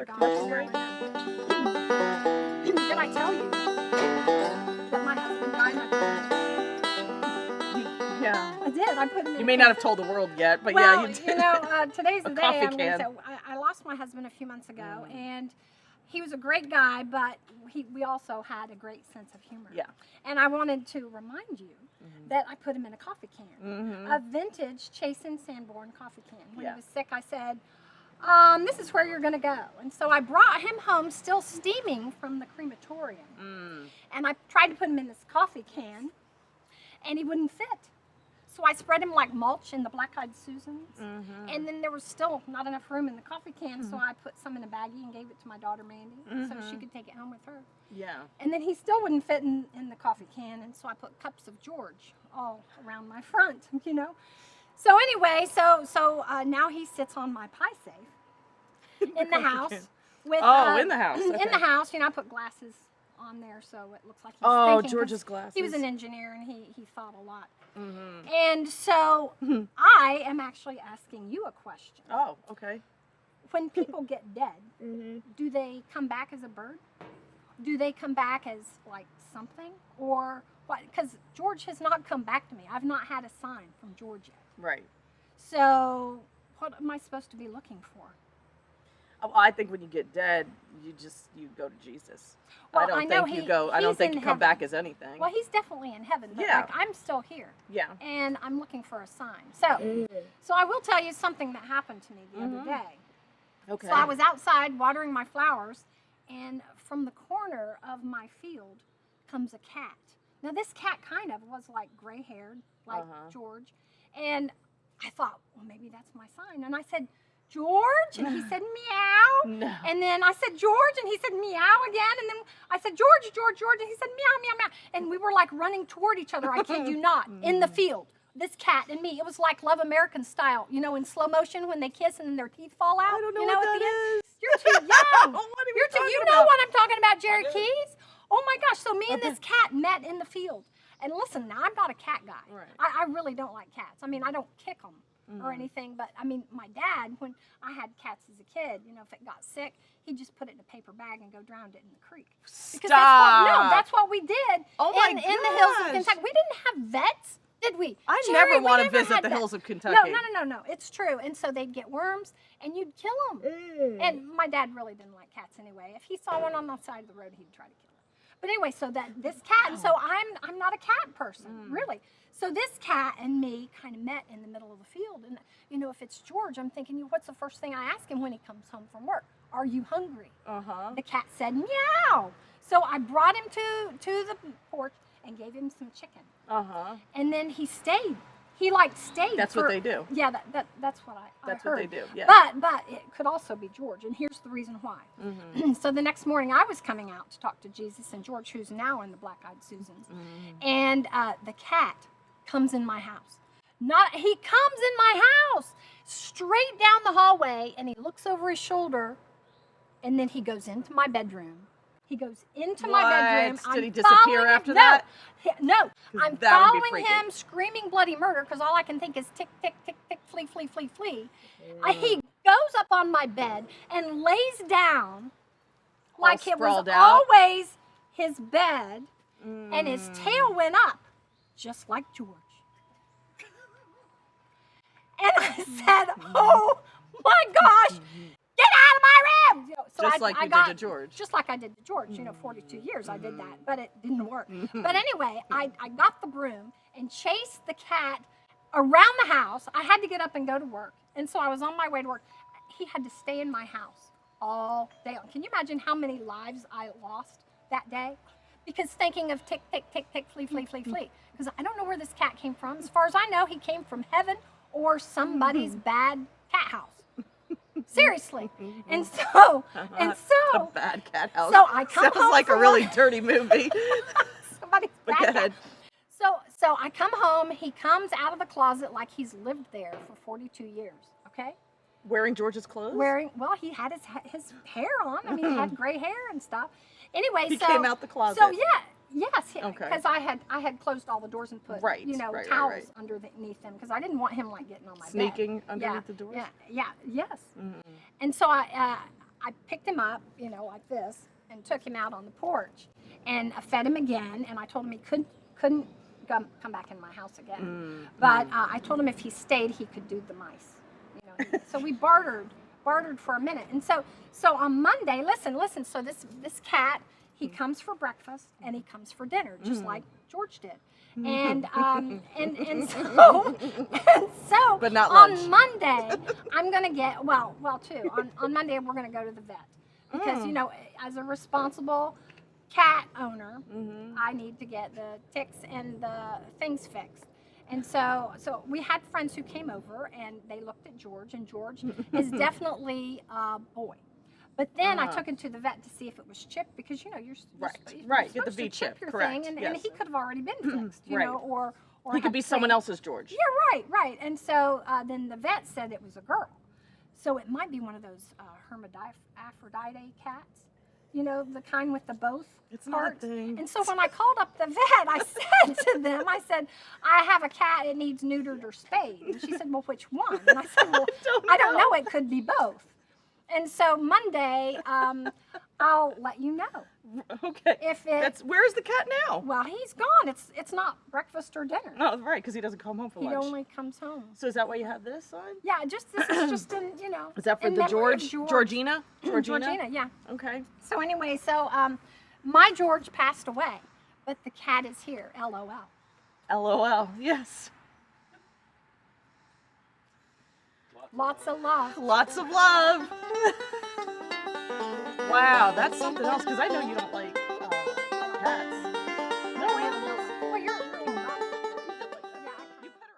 I got it. Did I tell you that my husband died? Yeah. I did. I put him in. You may not have told the world yet, but well, yeah, you did. Today's the day. coffee I'm gonna can. say, I lost my husband a few months ago, and he was a great guy, but we also had a great sense of humor. Yeah. And I wanted to remind you that I put him in a coffee can, a vintage Chase and Sanborn coffee can. When he was sick, I said, this is where you're going to go. And so I brought him home still steaming from the crematorium. And I tried to put him in this coffee can, and he wouldn't fit. So I spread him like mulch in the black-eyed Susans. And then there was still not enough room in the coffee can, so I put some in a baggie and gave it to my daughter Mandy so she could take it home with her. Yeah. And then he still wouldn't fit in the coffee can, and so I put cups of George all around my front, you know. So anyway, so now he sits on my pie safe in the house. With, in the house. Okay. In the house, you know, I put glasses on there so it looks like he's thinking. George's glasses. He was an engineer and he thought a lot. And so I am actually asking you a question. Oh, okay. When people get dead, do they come back as a bird? Do they come back as like something? Or what? Because George has not come back to me. I've not had a sign from George yet. Right. So what am I supposed to be looking for? Oh, I think when you get dead, you go to Jesus. Well, I don't think you come back as anything. Well, he's definitely in heaven, but Yeah. like, I'm still here. Yeah. And I'm looking for a sign. So I will tell you something that happened to me the other day. Okay. So I was outside watering my flowers, and from the corner of my field comes a cat. Now this cat kind of was like gray-haired, like George, and I thought, well, maybe that's my sign. And I said, George, and he said meow. No. And then I said George, and he said meow again. And then I said George, and he said meow, meow, meow. And we were like running toward each other, I kid you not, in the field. This cat and me. It was like Love American style, you know, in slow motion when they kiss and then their teeth fall out. I don't know you what at that the end? is. You're too young. What are You're too, you know what I'm talking about, Jerry Keys? Oh my gosh, so me and this cat met in the field. And listen, now I'm not a cat guy. Right. I really don't like cats. I mean, I don't kick them or anything, but I mean, my dad, when I had cats as a kid, you know, if it got sick, he'd just put it in a paper bag and go drown it in the creek. Because that's what we did in the hills of Kentucky. We didn't have vets, did we? I Jerry, never want to we never visit had the vets. hills of Kentucky. No. It's true. And so they'd get worms, and you'd kill them. And my dad really didn't like cats anyway. If he saw one on the side of the road, he'd try to kill it. But anyway, so this cat, and so I'm not a cat person, really. So this cat and me kind of met in the middle of the field. And, you know, if it's George, I'm thinking, what's the first thing I ask him when he comes home from work? Are you hungry? The cat said, meow. So I brought him to the porch and gave him some chicken. And then he stayed. He stayed. That's what they do. Yeah, that's what I That's heard. what they do. Yeah. But it could also be George, and here's the reason why. So the next morning, I was coming out to talk to Jesus and George, who's now in the Black-Eyed Susans, and the cat comes in my house. He comes in my house straight down the hallway, and he looks over his shoulder, and then he goes into my bedroom. He goes into my bedroom. Did he disappear after that? No, I'm following him, screaming bloody murder, because all I can think is tick, tick, tick, tick, flee, flee, flee, flee. He goes up on my bed and lays down like it was always his bed, and his tail went up, just like George. And I said, oh my gosh, get out of my room! You know, so just like you did to George. Just like I did to George. 42 years I did that, but it didn't work. But anyway, I got the broom and chased the cat around the house. I had to get up and go to work. And so I was on my way to work. He had to stay in my house all day. Can you imagine how many lives I lost that day? Because thinking of tick, tick, tick, tick, flee, flee, flee, flee. Because I don't know where this cat came from. As far as I know, he came from heaven or somebody's bad cat house. Seriously. And so a bad cat house. So I come home. Sounds like a really dirty movie. Somebody's But bad go ahead. cat. So I come home. He comes out of the closet like he's lived there for 42 years. Okay. Wearing George's clothes? Well, he had his hair on. I mean, he had gray hair and stuff. Anyway, he came out the closet. So yes, Okay. because I had closed all the doors and put Right, towels right. underneath them because I didn't want him getting on my bed. Sneaking underneath the doors? Yes. And so I picked him up, you know, like this, and took him out on the porch, and I fed him again, and I told him he couldn't come back in my house again. But I told him if he stayed, he could do the mice. You know, so we bartered for a minute, and so on Monday, listen. So this cat, he comes for breakfast and he comes for dinner, just like George did. And so But not on lunch. Monday I'm gonna get well too. On Monday we're gonna go to the vet because you know, as a responsible cat owner, I need to get the ticks and the things fixed. And so we had friends who came over and they looked at George, and George is definitely a boy. But then I took him to the vet to see if it was chipped, because you know you're Right. supposed Get the to V chip chip. your Correct. thing, and Yes. he could have already been fixed, you Right. know, or He could had be the someone same- else's George. Yeah, right. And so then the vet said it was a girl, so it might be one of those hermaphrodite cats, you know, the kind with the both It's not a parts. thing. And so when I called up the vet, I said to them, I said, I have a cat, it needs neutered or spayed. And she said, well, which one? And I said, well, I don't know, it could be both. And so Monday, I'll let you know. Okay. If it, Where's the cat now? well, he's gone. It's not breakfast or dinner. Oh, right, because he doesn't come home for He lunch. only comes home. So is that why you have this on? Yeah, this is just in, you know. Is that for in the memory of Georgina? Georgina, yeah. Okay. So anyway, my George passed away, but the cat is here. LOL. LOL. Yes. Lots of love. Lots of love. Wow, that's something else, because I know you don't like cats.